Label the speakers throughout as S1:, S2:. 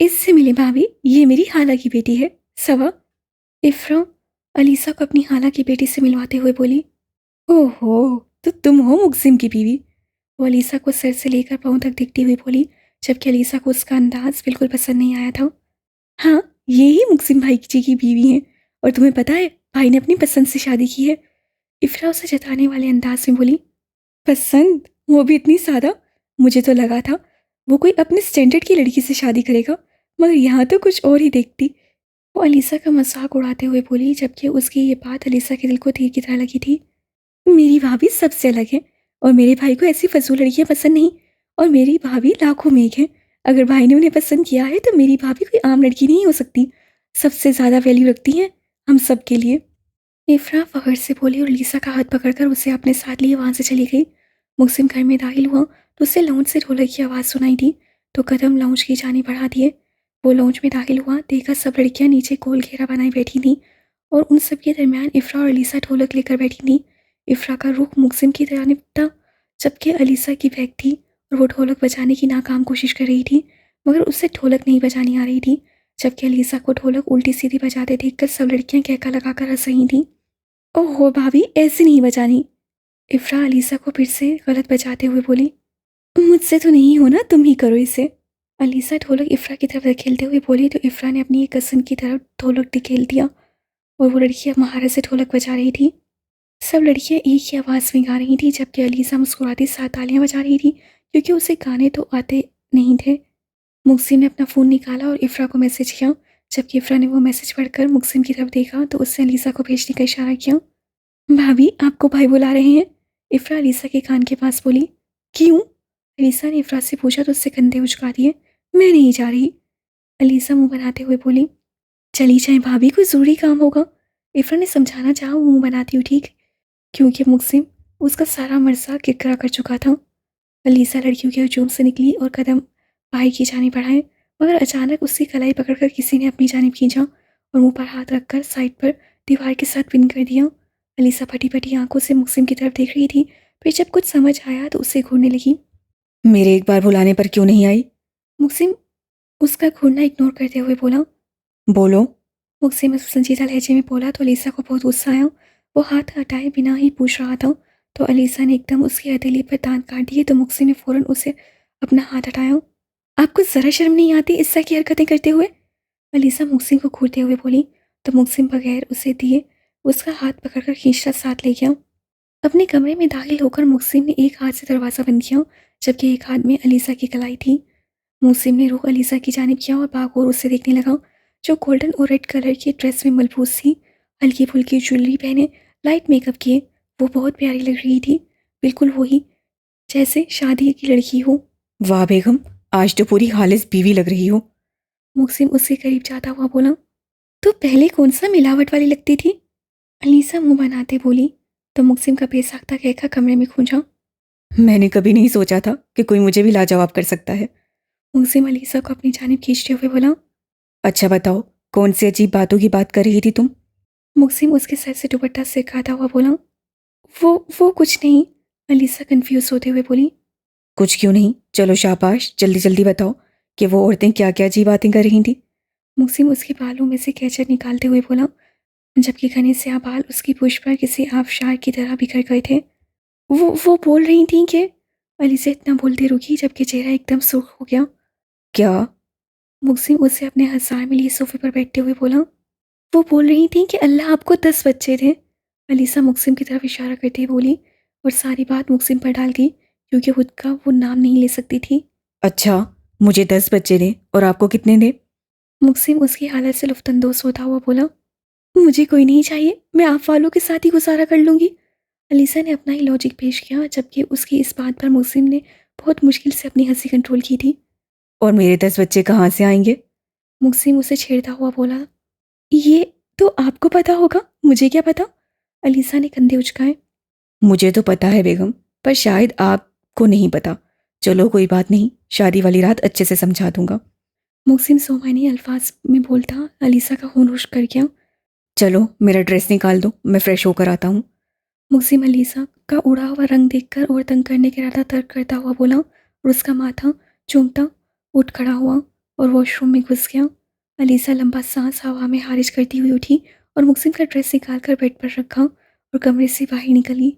S1: اس سے ملے بھابھی، یہ میری خالہ کی بیٹی ہے سوا۔ افرا علیسا کو اپنی خالہ کی بیٹی سے ملواتے ہوئے بولی۔ اوہ ہو، تو تم ہو مقسم کی بیوی؟ وہ علیسا کو سر سے لے کر پاؤں تک دیکھتی ہوئی بولی، جبکہ علیسا کو اس کا انداز بالکل پسند نہیں آیا تھا۔ ہاں، یہی مقسم بھائی جی کی بیوی ہیں، اور تمہیں پتہ ہے بھائی نے اپنی پسند سے شادی کی ہے۔ افرا اسے جتانے والے انداز میں بولی۔ پسند؟ وہ بھی اتنی سادہ؟ مجھے تو لگا تھا وہ کوئی اپنے سٹینڈرڈ کی لڑکی سے شادی کرے گا، مگر یہاں تو کچھ اور ہی دیکھتی۔ وہ علیسا کا مذاق اڑاتے ہوئے بولی، جبکہ اس کی یہ بات علیسا کے دل کو تیر کی طرح لگی تھی۔ میری بھابھی سب سے الگ ہے، اور میرے بھائی کو ایسی فضول لڑکیاں پسند نہیں، اور میری بھابھی لاکھوں میں ایک ہے۔ اگر بھائی نے انہیں پسند کیا ہے تو میری بھابھی کوئی عام لڑکی نہیں ہو سکتی، سب سے زیادہ ویلیو رکھتی ہیں ہم سب کے لیے۔ افرا فخر سے بولی اور علیسا کا ہاتھ پکڑ کر اسے اپنے ساتھ لیے وہاں سے چلی گئی۔ مقسم گھر میں داخل ہوا تو اسے لاؤنج سے ڈھولک کی آواز سنائی دی، تو قدم لاؤنج کی جانب بڑھا دیے۔ وہ لاؤنج میں داخل ہوا، دیکھا سب لڑکیاں نیچے گول گھیرا بنائے بیٹھی تھیں، اور ان سب کے درمیان افرا اور علیسا ڈھولک لے کر بیٹھی تھیں۔ افرا کا رخ مقسم کی جانب تھا، جبکہ علیسا کی بیگ تھی اور وہ ڈھولک بجانے کی ناکام کوشش کر رہی تھی، مگر اسے ڈھولک نہیں بجانی آ رہی تھی، جبکہ علیسا کو ڈھولک الٹی سیدھی بجاتے دیکھ کر سب لڑکیاں کہکا لگا کر ہنس رہی تھیں۔ اوہ ہو بھابھی، ایسے نہیں بجانی، افرا علیسا کو پھر سے غلط بجاتے ہوئے بولی۔ مجھ سے تو نہیں ہونا، تم ہی کرو اسے، علیسا ڈھولک افرا کی طرف دھکیلتے ہوئے بولی، تو افرا نے اپنی ایک کزن کی طرف ڈھولک دھکیل دیا، اور وہ لڑکیاں مہارت سے ڈھولک بجا رہی تھی۔ سب لڑکیاں ایک ہی آواز میں گا رہی تھیں، جبکہ علیسا مسکراتی ساتھ تالیاں بجا رہی تھی، کیونکہ اسے گانے تو آتے نہیں تھے۔ مقسم نے اپنا فون نکالا اور افرا کو میسج کیا، جبکہ افرا نے وہ میسج پڑھ کر مقسم کی طرف دیکھا تو اس سے علیسا کو بھیجنے کا اشارہ کیا۔ بھابھی، آپ کو بھائی بلا رہے ہیں، افرا علیسا کے کان کے پاس بولی۔ کیوں؟ علیسا نے افرا سے پوچھا تو اس سے کندھے اچکا دیے۔ میں نہیں جا رہی، علیسا منہ بناتے ہوئے بولی۔ چلی جائیں بھابھی، کوئی ضروری کام ہوگا، افرا نے سمجھانا چاہا، وہ منہ بناتی ہوئی ٹھیک، کیونکہ مقسم اس کا سارا مرضا کرکرا کر چکا تھا۔ علیسا لڑکیوں کے ہجوم سے نکلی اور قدم بھائی کی جانب بڑھائے، مگر اچانک اس کی کلائی پکڑ کر کسی نے اپنی جانب کھینچا اور منہ پر ہاتھ رکھ کر سائڈ پر دیوار کے ساتھ پن کر دیا۔ علیسا پھٹی پھٹی آنکھوں سے مقسم کی طرف دیکھ رہی تھی، پھر جب کچھ سمجھ آیا تو اسے گھورنے لگی۔
S2: میرے ایک بار بلانے پر کیوں نہیں آئی؟
S1: مقسم اس کا گھورنا اگنور کرتے ہوئے بولا۔
S2: بولو۔
S1: مقسم اس سنجیدہ لہجے میں بولا تو علیسا کو بہت غصہ آیا۔ وہ ہاتھ ہٹائے بنا ہی پوچھ رہا تھا، تو علیسا نے ایک دم اس کی ہتھیلی پر دانت کاٹ دیے، تو مقسم نے فوراً اسے اپنا ہاتھ ہٹایا۔ آپ کو ذرا شرم نہیں آتی اس طرح کی حرکتیں کرتے ہوئے؟ علیسا مقسم کو گھورتے ہوئے بولی، تو مقسم بغیر اسے دیے اس کا ہاتھ پکڑ کر کھینچتا ساتھ لے گیا۔ اپنے کمرے میں داخل ہو کر مقسم نے ایک ہاتھ سے دروازہ بند کیا، جبکہ ایک ہاتھ میں علیسا کی کلائی تھی۔ مقسم نے رخ علیسا کی جانب کیا اور باغور اسے دیکھنے لگا، جو گولڈن اور ریڈ کلر کی ڈریس میں ملبوس تھی، ہلکی پھلکی جویلری پہنے، لائٹ میک اپ کیے۔ وہ بہت پیاری لگ رہی تھی، بالکل وہی جیسے شادی کی لڑکی ہو۔
S2: واہ بیگم، آج تو پوری خالص بیوی لگ رہی ہو۔
S1: مقسم اس کے قریب جاتا ہوا بولا۔ تو پہلے کون سا ملاوٹ والی لگتی تھی؟ علیسا منہ بناتے بولی، تو مقسم کا بے ساختہ کہکا کمرے میں گونجا۔
S2: میں نے کبھی نہیں سوچا تھا کہ کوئی مجھے بھی لاجواب کر سکتا ہے۔
S1: مقسم علیسا کو اپنی جانب کھینچتے ہوئے بولا۔
S2: اچھا بتاؤ، کون سی عجیب باتوں کی بات کر رہی تھی تم؟
S1: مقسم اس کے سر سے دوپٹہ سرکاتا ہوا بولا۔ وہ کچھ نہیں، علیسا کنفیوز ہوتے ہوئے بولی۔
S2: کچھ کیوں نہیں، چلو شاباش، جلدی جلدی بتاؤ کہ وہ عورتیں کیا کیا عجیب باتیں کر رہی تھیں۔
S1: مقسم اس کے بالوں میں سے کیچر نکالتے ہوئے بولا، جبکہ گھنے سیاہ بال اس کی پشت پر کسی آبشار کی طرح بکھر گئے تھے۔ وہ بول رہی تھیں کہ، علیسا اتنا بولتے رکی جبکہ چہرہ ایک دم سرخ ہو گیا۔
S2: کیا؟
S1: مقسم اس سے اپنے ہزار میں لیے صوفے پر بیٹھتے ہوئے بولا۔ وہ بول رہی تھیں کہ اللہ آپ کو 10 بچے تھے، علیسا مقسم کی طرف اشارہ کرتے ہوئے بولی، اور ساری بات مقسم پر ڈال دی، کیونکہ خود کا وہ نام نہیں لے سکتی تھی۔
S2: اچھا، مجھے 10 بچے دیں اور آپ کو کتنے دیں؟
S1: مقسم اس کی حالت سے لطف اندوز ہوتا ہوا بولا، مجھے کوئی نہیں چاہیے، میں آپ والوں کے ساتھ ہی گزارا کر لوں گی۔ علیسا نے اپنا ہی لاجک پیش کیا، جبکہ اس کی اس بات پر مقسم نے بہت مشکل سے اپنی ہنسی کنٹرول کی تھی۔
S2: اور میرے 10 بچے کہاں سے آئیں گے؟
S1: مقسم اسے چھیڑتا ہوا بولا۔ یہ تو آپ کو پتا ہوگا، مجھے کیا پتا، علیسا نے کندھے اچکائے۔
S2: مجھے تو پتا ہے بیگم، پر شاید آپ کو نہیں پتا۔ چلو کوئی بات نہیں، شادی والی رات اچھے سے سمجھا دوں گا۔
S1: مقسم سومانی الفاظ میں بولتا علیسا کا خون خشک کر گیا۔
S2: چلو میرا ڈریس نکال دو، میں فریش ہو کر آتا ہوں۔
S1: مقسم علیسا کا اڑا ہوا رنگ دیکھ کر اور تنگ کرنے کا ارادہ ترک کرتا ہوا بولا، اور اس کا ماتھا چومتا اٹھ کھڑا ہوا۔ اور واش روم میں گھس گیا۔ علیسا لمبا سانس ہوا میں خارج کرتی ہوئی اٹھی اور محسن کا ڈریس نکال کر بیڈ پر رکھا اور کمرے سے باہر نکلی۔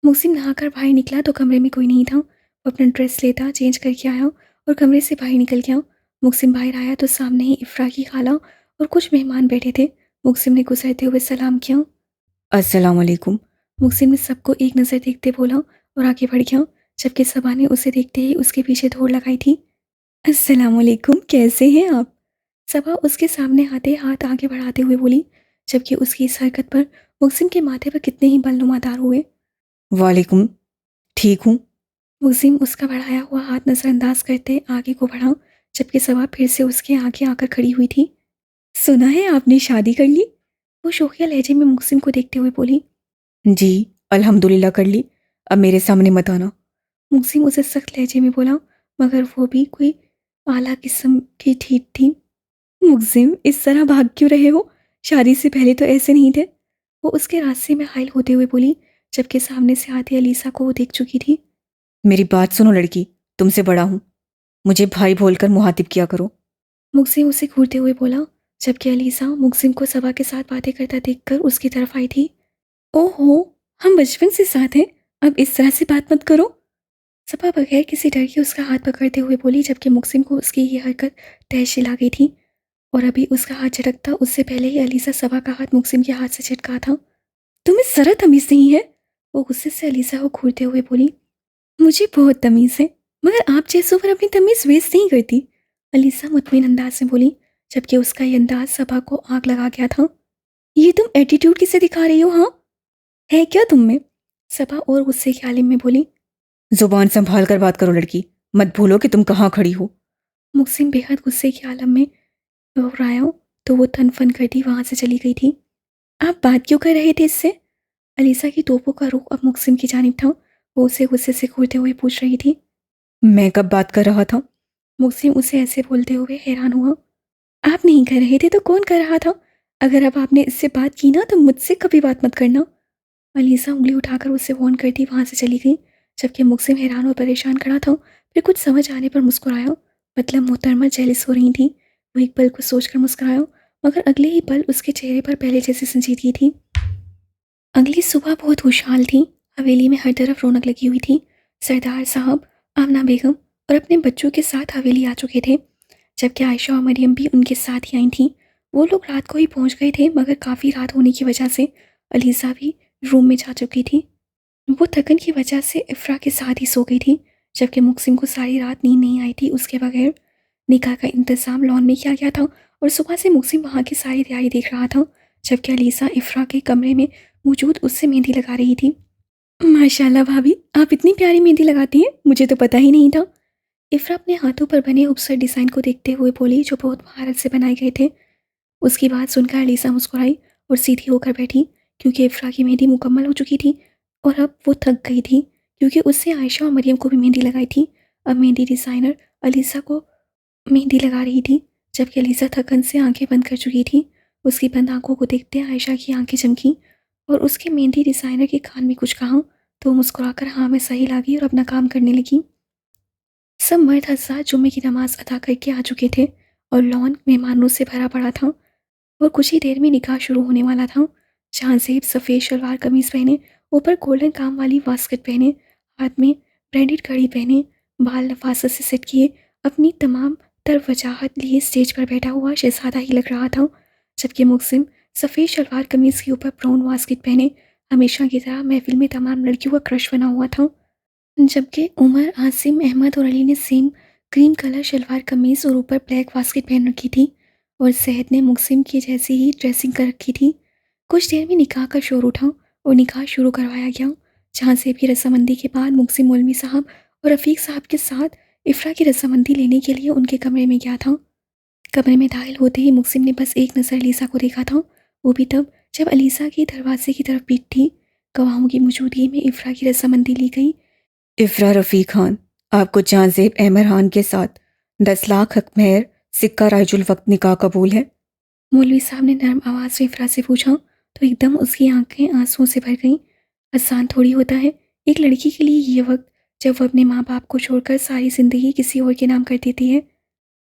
S1: محسن نہا کر باہر نکلا تو کمرے میں کوئی نہیں تھا۔ وہ اپنا ڈریس لیتا چینج کر کے آیا اور کمرے سے باہر نکل گیا۔ محسن باہر آیا تو سامنے ہی افرا کی خالہ اور کچھ مہمان بیٹھے تھے۔ محسن نے گزرتے ہوئے سلام کیا۔
S2: السلام علیکم۔
S1: محسن نے سب کو ایک نظر دیکھتے بولا اور آگے بڑھ گیا، جبکہ صبا نے اسے دیکھتے ہی اس کے پیچھے دوڑ لگائی تھی۔
S2: السلام علیکم، کیسے ہیں آپ؟
S1: صبا اس کے سامنے آتے ہاتھ آگے بڑھاتے ہوئے بولی، جبکہ اس کی اس حرکت پر محسن کے ماتھے پر کتنے ہی بل نمودار ہوئے۔
S2: وعلیکم، ٹھیک ہوں۔
S1: محسن اس کا بڑھایا ہوا ہاتھ نظر انداز کرتے آگے کو بڑھا، جبکہ صبا پھر سے اس کے آگے آ کر کھڑی ہوئی تھی۔
S2: سنا ہے آپ نے شادی کر لی؟
S1: وہ شوخیہ لہجے میں محسن کو دیکھتے ہوئے بولی۔
S2: جی الحمدللہ کر لی، اب میرے سامنے مت آنا۔
S1: محسن اسے سخت لہجے میں بولا، مگر وہ بھی کوئی اعلیٰ قسم کی ٹھیٹ تھی۔
S2: مقسم، اس طرح بھاگ کیوں رہے ہو؟ شادی سے پہلے تو ایسے نہیں تھے۔
S1: وہ اس کے راستے میں حائل ہوتے ہوئے بولی، جبکہ سامنے سے آتی علیسا کو وہ دیکھ چکی تھی۔
S2: میری بات سنو لڑکی، تم سے بڑا ہوں، مجھے بھائی بول کر مخاطب کیا کرو۔
S1: محسن اسے گھورتے ہوئے بولا، جبکہ علیسا محسن کو صبا کے ساتھ باتیں کرتا دیکھ کر اس کی طرف آئی تھی۔
S2: او ہو، ہم بچپن سے ساتھ ہیں، اب اس طرح سے بات مت کرو۔
S1: صبا بغیر کسی ڈر کے اس کا ہاتھ پکڑتے ہوئے بولی، جبکہ محسن کو اس کی یہ حرکت تحش لا گئی تھی، اور ابھی اس کا ہاتھ جھٹکتا اس سے پہلے ہی علیسا صبا کا ہاتھ محسن کے ہاتھ سے چھٹکا تھا۔
S2: تمہیں ذرا تمیز نہیں ہے؟
S1: وہ غصے سے علیسا کو گھورتے ہوئے بولی۔
S2: مجھے بہت تمیز ہے، مگر آپ جیسوں پر اپنی تمیز ویسٹ نہیں کرتی۔
S1: علیسا مطمئن انداز میں بولی، جبکہ اس کا یہ انداز صبا کو آگ لگا گیا تھا۔
S2: یہ تم ایٹیٹیوڈ کسے دکھا رہی ہو؟ ہاں ہے کیا تم میں؟
S1: صبا اور غصے کے عالم میں بولی۔
S2: زبان سنبھال کر بات کرو لڑکی، مت بھولو کہ تم کہاں کھڑی ہو۔
S1: محسن بے حد غصے کے عالم میں گھبرایا تو وہ تن فن کرتی وہاں سے چلی گئی تھی۔
S2: آپ بات کیوں کر رہے تھے اس سے؟
S1: علیسا کی توپوں کا رخ اب محسن کی جانب تھا۔ وہ اسے غصے سے گھورتے ہوئے پوچھ رہی تھی۔
S2: میں کب بات کر رہا تھا؟
S1: محسن اسے ایسے بولتے ہوئے حیران ہوا۔
S2: آپ نہیں کر رہے تھے تو کون کر رہا تھا؟ اگر اب آپ نے اس سے بات کی نا تو مجھ سے کبھی بات مت کرنا۔
S1: علیسا انگلی اٹھا کر اسے وارن کرتی وہاں سے چلی گئی، جبکہ محسن حیران اور پریشان کھڑا تھا۔ پھر کچھ سمجھ آنے پر مسکرایا، مطلب محترمہ جیلس ہو رہی تھی۔ وہ ایک پل کو سوچ کر مسکرایا، مگر اگلے ہی پل اس کے چہرے پر پہلے جیسی سنجیدگی تھی۔ اگلی صبح بہت خوشحال تھی۔ حویلی میں ہر طرف رونق لگی ہوئی تھی۔ سردار صاحب، آمنہ بیگم اور اپنے بچوں کے ساتھ حویلی آ چکے تھے، جبکہ عائشہ اور مریم بھی ان کے ساتھ ہی آئی تھیں۔ وہ لوگ رات کو ہی پہنچ گئے تھے، مگر کافی رات ہونے کی وجہ سے علیسا بھی روم میں جا چکی تھی۔ وہ تھکن کی وجہ سے افرا کے ساتھ ہی سو گئی تھی، جبکہ محسن کو ساری رات نیند نہیں آئی تھی۔ اس کے بغیر نکاح کا انتظام لان میں کیا گیا تھا اور صبح سے محسن وہاں کی ساری تیاری دیکھ رہا تھا، جبکہ علیسا افرا کے کمرے میں موجود اس سے مہندی لگا رہی تھی۔
S2: ماشاءاللہ بھابھی، آپ اتنی پیاری مہندی لگاتی ہیں، مجھے تو پتہ ہی نہیں تھا۔
S1: افرا اپنے ہاتھوں پر بنے خوبصورت ڈیزائن کو دیکھتے ہوئے بولی، جو بہت مہارت سے بنائے گئے تھے۔ اس کی بات سن کر علیسا مسکرائی اور سیدھی ہو کر بیٹھی، کیونکہ افرا کی مہندی مکمل ہو چکی تھی اور اب وہ تھک گئی تھی، کیونکہ اس سے عائشہ اور مریم کو بھی مہندی لگائی تھی۔ اب مہندی ڈیزائنر علیسا کو مہندی لگا رہی تھی، جبکہ علیسا تھکن سے آنکھیں بند کر چکی تھی۔ اس کی بند آنکھوں کو دیکھتے عائشہ کی آنکھیں چمکیں اور اس کے مہندی ڈیزائنر کے کان میں کچھ کہا تو وہ مسکرا کر ہاں میں صحیح لاگی اور اپنا کام کرنے لگی۔ سب مرد حضرات جمعے کی نماز ادا کر کے آ چکے تھے اور لان مہمانوں سے بھرا پڑا تھا، اور کچھ ہی دیر میں نکاح شروع ہونے والا تھا۔ جہاں زیب سفید شلوار قمیض پہنے، اوپر گولڈن کام والی واسکٹ پہنے، ہاتھ میں برینڈڈ گھڑی پہنے، بال نفاست سے سیٹ کیے، اپنی تمام تر وجاہت لیے اسٹیج پر بیٹھا ہوا شہزادہ ہی لگ رہا تھا، جبکہ محسن سفید شلوار قمیض کے اوپر براؤن واسکٹ پہنے ہمیشہ کی طرح محفل میں تمام لڑکیوں کا کرش بنا ہوا تھا، جبکہ عمر، عاصم، احمد اور علی نے سیم کریم کلر شلوار قمیض اور اوپر بلیک واسکٹ پہن رکھی تھی، اور صحت نے محسن کی جیسی ہی ڈریسنگ کر رکھی تھی۔ کچھ دیر میں نکاح کا شور اٹھا اور نکاح شروع کروایا گیا، جہاں سے بھی رضامندی کے بعد محسن مولوی صاحب اور رفیق صاحب کے ساتھ افرا کی رضامندی لینے کے لیے ان کے کمرے میں گیا تھا۔ کمرے میں داخل ہوتے ہی محسن نے بس ایک نظر علیسا کو دیکھا تھا، وہ بھی تب جب علیسا کی دروازے کی طرف پیٹھ تھی۔ گواہوں کی موجودگی میں افرا کی رضامندی لی گئی۔
S2: افرا رفیق خان، آپ کو جہاں زیب احمد خان کے ساتھ 10 لاکھ حق مہر سکہ رائج الوقت نکاح قبول ہے؟
S1: مولوی صاحب نے نرم آواز میں افرا سے پوچھا تو ایک دم اس کی آنکھیں آنسوؤں سے بھر گئیں۔ آسان تھوڑی ہوتا ہے ایک لڑکی کے لیے یہ وقت، جب وہ اپنے ماں باپ کو چھوڑ کر ساری زندگی کسی اور کے نام کر دیتی ہے۔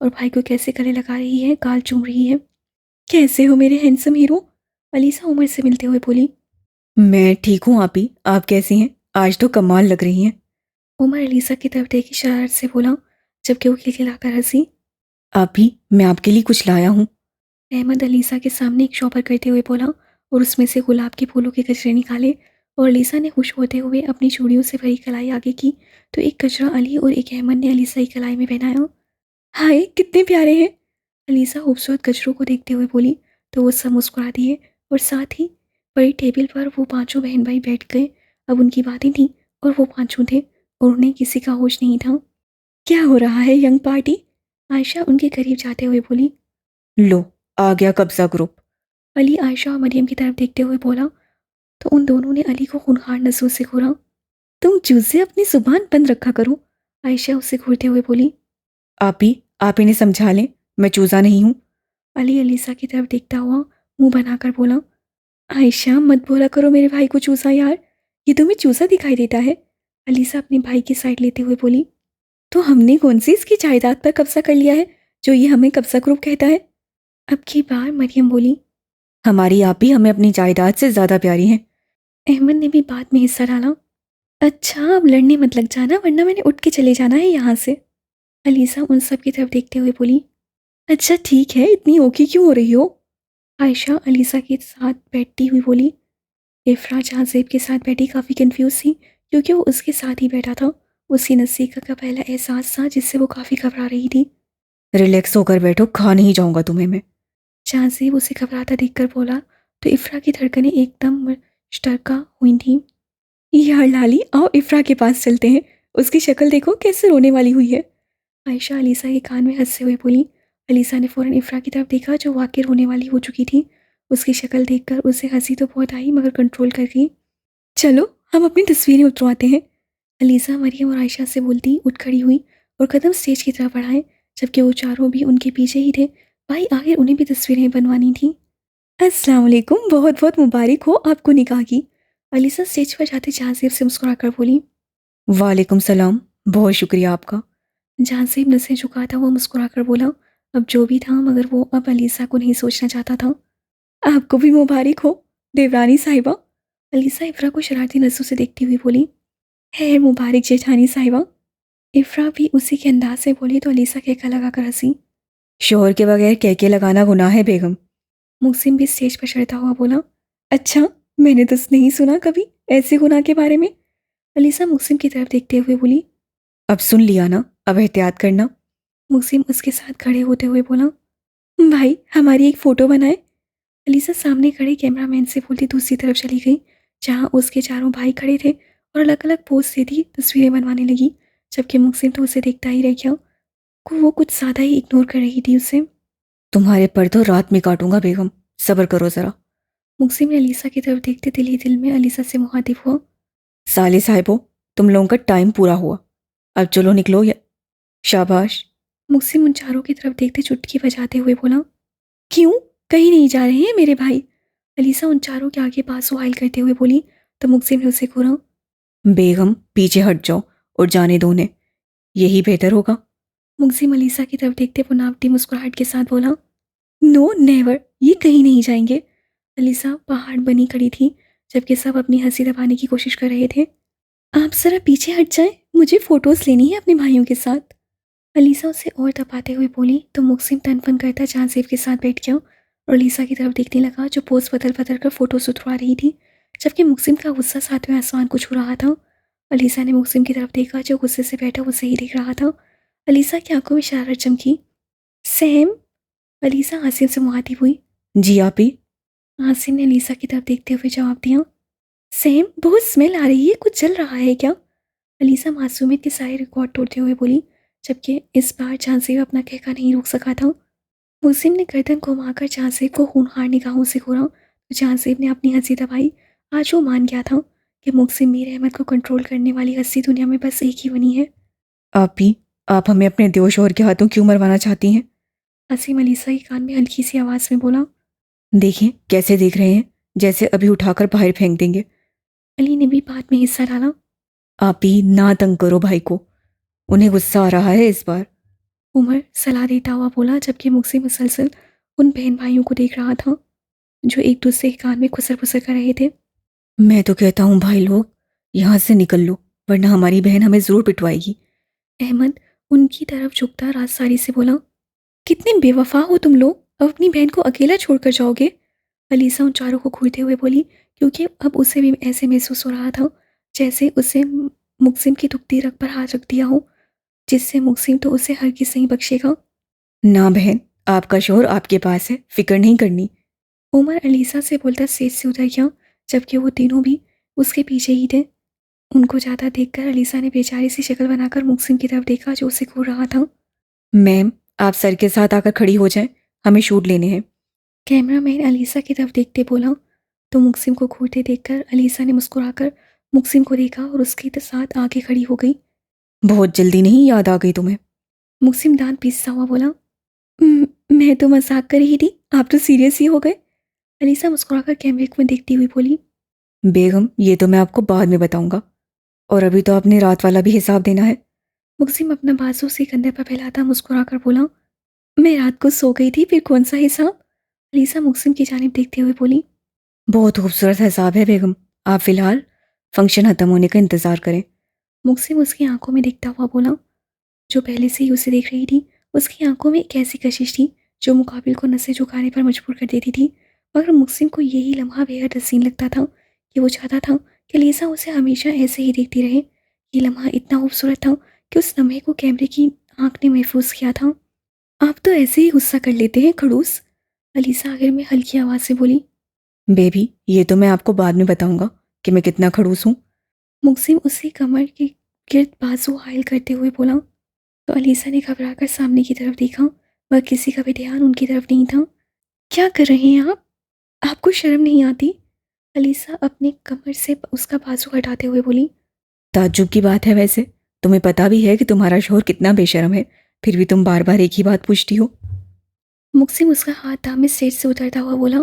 S1: اور بھائی کو کیسے گلے لگا رہی ہے، گال چوم رہی ہے۔ کیسے ہو میرے ہینڈسم ہیرو؟ علیسا عمر سے ملتے ہوئے بولی۔
S2: میں ٹھیک ہوں آپی، آپ کیسی ہیں؟ آج تو کمال لگ رہی ہیں۔
S1: عمر علیسا کی طرف دیکھی شرارت سے بولا، جبکہ وہ کھلکھلا کر ہنسی۔
S2: آپی میں آپ کے لیے کچھ لایا ہوں۔
S1: احمد علیسا کے سامنے ایک شاپر کرتے ہوئے بولا اور اس میں سے گلاب کے پھولوں کے گجرے نکالے، اور علیسا نے خوش ہوتے ہوئے اپنی چوڑیوں سے بھری کلائی آگے کی تو ایک گجرا علی اور ایک احمد نے علیسا کی کلائی میں پہنایا۔ ہائے کتنے پیارے ہیں! علیسا خوبصورت گجروں کو دیکھتے ہوئے بولی تو وہ سب مسکرا دیے، اور ساتھ ہی بڑی ٹیبل پر وہ پانچوں بہن بھائی بیٹھ گئے۔ اب ان کی باتیں تھیں اور وہ پانچوں تھے اور انہیں کسی کا ہوش نہیں تھا۔ کیا ہو رہا ہے ینگ پارٹی؟ عائشہ ان کے قریب جاتے ہوئے بولی۔
S2: لو آ گیا قبضہ گروپ۔
S1: علی عائشہ اور مریم کی طرف دیکھتے ہوئے بولا تو ان دونوں نے علی کو خونخوار نظروں سے گھورا۔ تم چوزے اپنی زبان بند رکھا کرو، عائشہ اسے گھورتے ہوئے بولی۔
S2: آپی آپ انہیں سمجھا لیں، میں چوزا نہیں ہوں۔
S1: علی علیسا کی طرف دیکھتا ہوا منہ بنا کر بولا، عائشہ مت بولا کرو میرے بھائی کو چوزا یار، یہ تمہیں چوزا دکھائی دیتا ہے۔ علیسا اپنے بھائی کی سائڈ لیتے ہوئے بولی، تو ہم نے کون سی اس کی جائیداد پر قبضہ کر لیا ہے جو یہ ہمیں قبضہ گروپ کہتا ہے؟ اب کی بار مریم بولی۔
S2: ہماری آپی ہمیں اپنی جائیداد سے زیادہ پیاری ہیں۔
S1: احمد نے بھی بات میں حصہ ڈالا۔ اچھا اب لڑنے مت لگ جانا ورنہ میں نے اٹھ کے چلے جانا ہے یہاں سے، علیسا ان سب کی طرف دیکھتے ہوئے بولی۔ اچھا ٹھیک ہے، اتنی اوکھی کیوں ہو رہی ہو؟ عائشہ علیسا کے ساتھ بیٹھتی ہوئی بولی۔ افرا جہاں زیب کے ساتھ بیٹھی کافی کنفیوز تھی کیونکہ وہ اس کے ساتھ ہی بیٹھا تھا۔ اس کی نزدیک کا پہلا احساس تھا جس سے وہ کافی گھبرا رہی تھی۔
S2: ریلیکس ہو کر بیٹھو، کھا نہیں جاؤں گا تمہیں میں۔
S1: جہاں زیب اسے گھبراتا دیکھ کر بولا تو افرا کی دھڑکنیں ایک دم مشترکہ ہوئی تھیں۔ یار لالی آؤ افرا کے پاس چلتے ہیں، اس کی شکل دیکھو کیسے رونے والی ہوئی ہے، عائشہ علیسا کے کان میں ہنستے ہوئے بولی۔ علیسا نے فوراً افرا کی طرف دیکھا جو واقعی رونے والی ہو چکی تھی۔ اس کی شکل دیکھ کر اسے ہنسی تو بہت آئی مگر کنٹرول کر گئی۔ چلو ہم اپنی تصویریں اترواتے ہیں، علیسا مریم اور عائشہ سے بولتی اٹھ کھڑی ہوئی اور قدم سٹیج کی طرف بڑھائے، جبکہ وہ چاروں بھی ان کے پیچھے ہی تھے۔ بھائی آخر انہیں بھی تصویریں بنوانی تھیں۔ السلام علیکم، بہت بہت مبارک ہو آپ کو نکاح کی، علیسا سٹیج پر جاتے جہاں زیب سے مسکرا کر بولی۔
S2: وعلیکم السلام، بہت شکریہ آپ کا۔
S1: جہاں زیب نظریں جھکا تھا وہ مسکرا کر بولا، اب جو بھی تھا مگر وہ اب علیسا کو نہیں سوچنا چاہتا تھا۔ آپ کو بھی مبارک ہو دیورانی صاحبہ، علیسا افرا کو شرارتی نظروں سے دیکھتی ہوئی بولی۔ خیر مبارک جیٹھانی صاحبہ، افرا بھی اسی کے انداز سے بولی تو علیسا کہکا لگا کر ہنسی۔
S2: شوہر کے بغیر کہکے لگانا گناہ ہے بیگم۔
S1: محسن بھی اسٹیج پر چڑھتا ہوا بولا، اچھا میں نے تو نہیں سنا کبھی ایسے گناہ کے بارے میں، علیسا محسن کی طرف دیکھتے ہوئے بولی۔
S2: اب سن لیا نا، اب احتیاط کرنا۔
S1: محسن اس کے ساتھ کھڑے ہوتے ہوئے بولا، بھائی ہماری ایک فوٹو بنائے، علیسا سامنے کھڑے کیمرہ مین سے بولتی دوسری طرف چلی گئی جہاں اس کے چاروں بھائی کھڑے تھے اور الگ الگ پوز دیتی تصویریں بنوانے لگی، جبکہ محسن تو اسے دیکھتا ہی رہ گیا۔ وہ کچھ زیادہ ہی اگنور کر رہی تھی اسے۔
S2: تمہارے پر تو رات میں کاٹوں گا بیگم، صبر کرو ذرا۔
S1: محسن نے علیسا کی طرف دیکھتے دل ہی دل میں علیسا سے مخاطب ہوا۔
S2: سالے صاحبو تم لوگوں کا ٹائم پورا ہوا، اب چلو نکلو یا شاباش۔
S1: محسن ان چاروں کی طرف دیکھتے چٹکی بجاتے ہوئے بولا، کیوں کہیں نہیں جا رہے ہیں میرے بھائی؟ علیسا ان چاروں کے آگے پاس وائل کرتے ہوئے بولی تو محسن نے اسے گھورا۔
S2: بیگم پیچھے ہٹ جاؤ اور جانے دو انہیں، یہی بہتر ہوگا۔
S1: محسن علیسا کی طرف دیکھتے بناوٹی مسکراہٹ کے ساتھ بولا، نو نیور، یہ کہیں نہیں جائیں گے۔ علیسا پہاڑ بنی کھڑی تھی جبکہ سب اپنی ہنسی دبانے کی کوشش کر رہے تھے۔ آپ ذرا پیچھے ہٹ جائیں، مجھے فوٹوز لینی ہے اپنے بھائیوں کے ساتھ، علیسا اسے اور دباتے ہوئے بولی تو محسن تن فن کرتا جہاں زیب کے ساتھ بیٹھ گیا اور علیسا کی طرف دیکھنے لگا جو پوز بدل بدل کر فوٹوز اتروا رہی تھی، جبکہ محسن کا غصہ ساتویں آسمان کو چھو رہا تھا۔ علیسا نے محسن کی طرف دیکھا جو غصے سے بیٹھا اسے ہی دیکھ رہا تھا۔ علیسا کی آنکھوں میں شرارت چمکی۔ سیم، علیسا عاصم سے مخاطب ہوئی۔
S2: جی آپی۔
S1: عاصم نے علیسا کی طرف دیکھتے ہوئے جواب دیا، سیم بہت اسمیل آ رہی ہے، کچھ جل رہا ہے کیا؟ علیسا معصومیت کے سارے ریکارڈ توڑتے ہوئے بولی، جبکہ اس بار جہاں زیب اپنا کہکا نہیں روک سکا تھا۔ محسن نے گردن گھما کر جہاں زیب کو خونخوار نگاہوں سے گھورا تو جہاں زیب نے اپنی ہنسی دبائی۔ آج وہ مان گیا تھا کہ محسن میر احمد کو کنٹرول کرنے والی ہستی دنیا میں بس ایک ہی بنی ہے۔
S2: آپی آپ ہمیں اپنے دیو شوہر کے ہاتھوں کیوں مروانا چاہتی ہیں؟
S1: عاصم علیسا کے کان میں ہلکی سی آواز میں بولا۔
S2: دیکھیں کیسے دیکھ رہے ہیں، جیسے ابھی اٹھا کر باہر پھینک دیں گے۔
S1: علی نے بھی بات میں حصہ ڈالا۔
S2: آپی نہ تنگ کرو بھائی کو، انہیں غصہ آ رہا ہے اس بار۔
S1: عمر صلاح دیتا ہوا بولا جبکہ مقسم مسلسل ان بہن بھائیوں کو دیکھ رہا تھا جو ایک دوسرے کے کان میں خسر پسر کر رہے تھے۔
S2: میں تو کہتا ہوں بھائی لوگ یہاں سے نکل لو ورنہ ہماری بہن ہمیں ضرور پٹوائے گی۔
S1: احمد ان کی طرف جھکتا رازداری سے بولا، کتنے بے وفا ہو تم لوگ، اب اپنی بہن کو اکیلا چھوڑ کر جاؤ گے؟ علیسا ان چاروں کو گھورتے ہوئے بولی، کیونکہ اب اسے بھی ایسے محسوس ہو رہا تھا جیسے اسے مقسم کی دکھتی رگ پر ہاتھ رکھ دیا ہو، جس سے مقسم تو اسے ہرگز نہیں بخشے گا۔
S2: نہ بہن، آپ کا شوہر آپ کے پاس ہے، فکر نہیں کرنی۔
S1: عمر علیسا سے بولتا اسٹیج سے اتر گیا جبکہ وہ تینوں بھی اس کے پیچھے ہی تھے۔ ان کو جاتا دیکھ کر علیسا نے بیچاری سی شکل بنا کر مقسم کی طرف دیکھا جو اسے گھور رہا تھا۔
S2: میم آپ سر کے ساتھ آ کر کھڑی ہو جائیں، ہمیں شوٹ لینے ہیں۔
S1: کیمرہ مین علیسا کی طرف دیکھتے بولا تو مقسم کو گھورتے دیکھ کر علیسا نے مسکرا کر مقسم کو دیکھا اور اس کے ساتھ آگے کھڑی ہو گئی۔
S2: بہت جلدی نہیں یاد آ گئی تمہیں؟
S1: مقسم دانت پیستا ہوا بولا، میں تو مذاق کر رہی تھی، آپ تو سیریس ہی ہو گئے۔ علیسا مسکرا کر کیمرے میں دیکھتی ہوئی بولی،
S2: بیگم یہ تو میں آپ کو بعد میں بتاؤں گا، اور ابھی تو آپ نے رات والا بھی حساب دینا ہے۔
S1: مقسم اپنا بازو اس کے کندھے پر پھیلاتا مسکرا کر بولا، میں رات کو سو گئی تھی، پھر کون سا حساب؟ علیسا مقسم کی جانب دیکھتے ہوئے بولی،
S2: بہت خوبصورت حساب ہے بیگم، آپ فی الحال فنکشن ختم ہونے کا انتظار کریں۔
S1: مقسم اس کی آنکھوں میں دیکھتا ہوا بولا، جو پہلے سے ہی اسے دیکھ رہی تھی۔ اس کی آنکھوں میں ایک ایسی کشش تھی جو مقابل کو نسیں جھکانے پر مجبور کر دیتی تھی، مگر مقسم کو یہی لمحہ بے حد حسین لگتا تھا کہ وہ چاہتا تھا کہ لیسا اسے ہمیشہ ایسے ہی دیکھتی رہے۔ یہ لمحہ اتنا خوبصورت تھا کہ اس لمحے کو کیمرے کی آنکھ نے محفوظ کیا تھا۔ آپ تو ایسے ہی غصہ کر لیتے ہیں خڑوس، علیسا آخر میں ہلکی آواز سے بولی۔
S2: بیبی یہ تو میں آپ کو بعد میں بتاؤں گا کہ میں کتنا کھڑوس ہوں۔
S1: مقسم اسی کمر کے گرد بازو حائل کرتے ہوئے بولا تو علیسا نے گھبرا کر سامنے کی طرف دیکھا، مگر کسی کا بھی دھیان ان کی طرف نہیں تھا۔ کیا کر رہے ہیں آپ کو شرم نہیں آتی؟ علیسا اپنے کمر سے اس کا بازو ہٹاتے ہوئے بولی۔
S2: تعجب کی بات ہے ویسے، تمہیں پتا بھی ہے کہ تمہارا شوہر کتنا بے شرم ہے، پھر بھی تم بار بار ایک ہی بات پوچھتی ہو۔
S1: مقسم اس کا ہاتھ تھامے اسٹیج سے اترتا ہوا بولا۔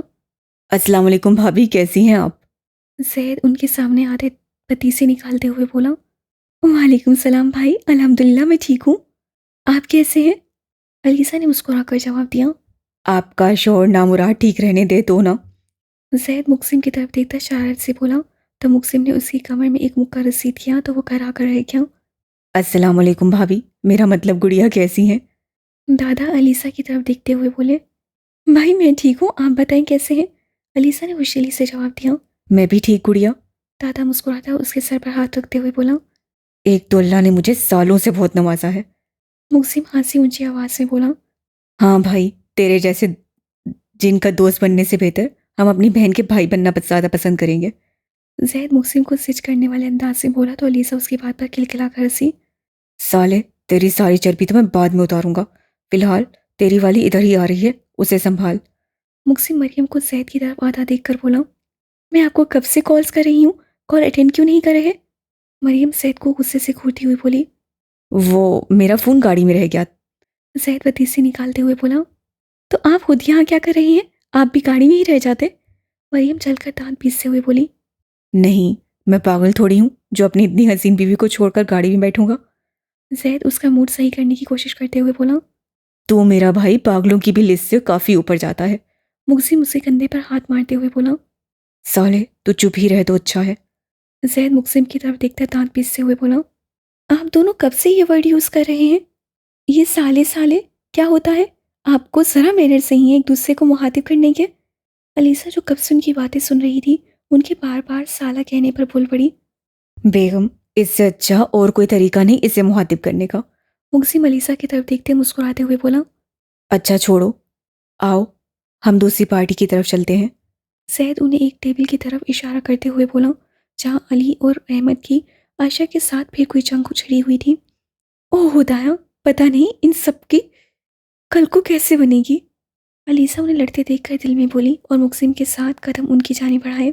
S2: السلام علیکم بھابھی، کیسی ہیں آپ؟
S1: زید ان کے سامنے آدھے پتیسے نکالتے ہوئے بولا، وعلیکم السلام بھائی، الحمدللہ میں ٹھیک ہوں، آپ کیسے ہیں؟ علیسا نے مسکرا کر جواب دیا۔
S2: آپ کا شوہر نامراد ٹھیک رہنے دے تو نا۔
S1: زید مقسم کی طرف دیکھتا شرارت سے بولا تو مقسم نے اس کی کمر میں ایک مکہ رسید کیا تو وہ کرا کر رہ گیا۔
S2: السلام علیکم بھابھی، میرا مطلب گڑیا کیسی ہیں؟
S1: دادا علیسا کی طرف دیکھتے ہوئے بولے، بھائی میں ٹھیک ہوں، آپ بتائیں کیسے ہیں؟ علیسا نے خوشیلی سے جواب دیا۔
S2: میں بھی ٹھیک گڑیا۔
S1: دادا مسکراتا اس کے سر پر ہاتھ رکھتے ہوئے بولا۔
S2: ایک تو اللہ نے مجھے سالوں سے بہت نوازا ہے۔
S1: مقسم ہنسی اونچی آواز میں بولا،
S2: ہاں بھائی، تیرے جیسے جن کا دوست بننے سے بہتر ہم اپنی بہن کے بھائی بننا زیادہ پسند کریں گے۔
S1: زید مقسم کو سچ کرنے والے انداز سے بولا تو علیسا اس کی بات پر کھلکھلا کر ہنسی۔
S2: سالے تیری ساری چربی تو میں بعد میں اتاروں گا، فی الحال تیری والی ادھر ہی آ رہی ہے، اسے سنبھال۔
S1: مقسم مریم کو زید کی طرف آدھا دیکھ کر بولا، میں آپ کو کب سے کالز کر رہی ہوں، کال اٹینڈ کیوں نہیں کر رہے؟ مریم زید کو غصے سے گھورتی ہوئی بولی۔
S2: وہ میرا فون گاڑی میں رہ گیا۔
S1: زید پتیسی نکالتے ہوئے بولا، تو آپ خود یہاں کیا کر رہی ہیں، آپ بھی گاڑی میں ہی رہ جاتے۔ مریم چل کر دانت پیستے ہوئے بولی،
S2: نہیں میں پاگل تھوڑی ہوں جو اپنی اتنی حسین بیوی کو چھوڑ کر گاڑی میں بیٹھوں گا۔
S1: زید اس کا موڈ صحیح کرنے کی کوشش کرتے ہوئے بولا۔
S2: تو میرا بھائی پاگلوں کی بھی لسٹ سے کافی اوپر جاتا ہے۔
S1: مقسم اس کے کندھے پر ہاتھ مارتے ہوئے بولا۔
S2: سالے تو چپ ہی رہ تو اچھا ہے۔
S1: زید مقسم کی طرف دیکھتا دانت پیستے ہوئے بولا، آپ دونوں کب سے یہ ورڈ یوز کر رہے ہیں؟ یہ سالے سالے کیا ہوتا ہے؟ آپ کو ذرا مینرز نہیں ہیں ایک دوسرے کو مخاطب کرنے کے؟ علیسا جو کب سے ان کی باتیں سن رہی تھی ان کے بار بار سالہ کہنے پر بول پڑی۔
S2: بیگم اس سے اچھا اور کوئی طریقہ نہیں اسے مخاطب کرنے کا۔
S1: مقسم علیسا کی طرف دیکھتے مسکراتے ہوئے بولا۔
S2: اچھا چھوڑو، آؤ ہم دوسری پارٹی کی طرف چلتے ہیں۔
S1: زید انہیں ایک ٹیبل کی طرف اشارہ کرتے ہوئے بولا جہاں علی اور احمد کی عائشہ کے ساتھ پھر کوئی جنگ چھڑی ہوئی تھی۔ اوہ خدایا، پتہ نہیں ان سب کی کل کو کیسے بنے گی؟ علیسا انہیں لڑتے دیکھ کر دل میں بولی اور مقسم کے ساتھ قدم ان کی جانب بڑھائے۔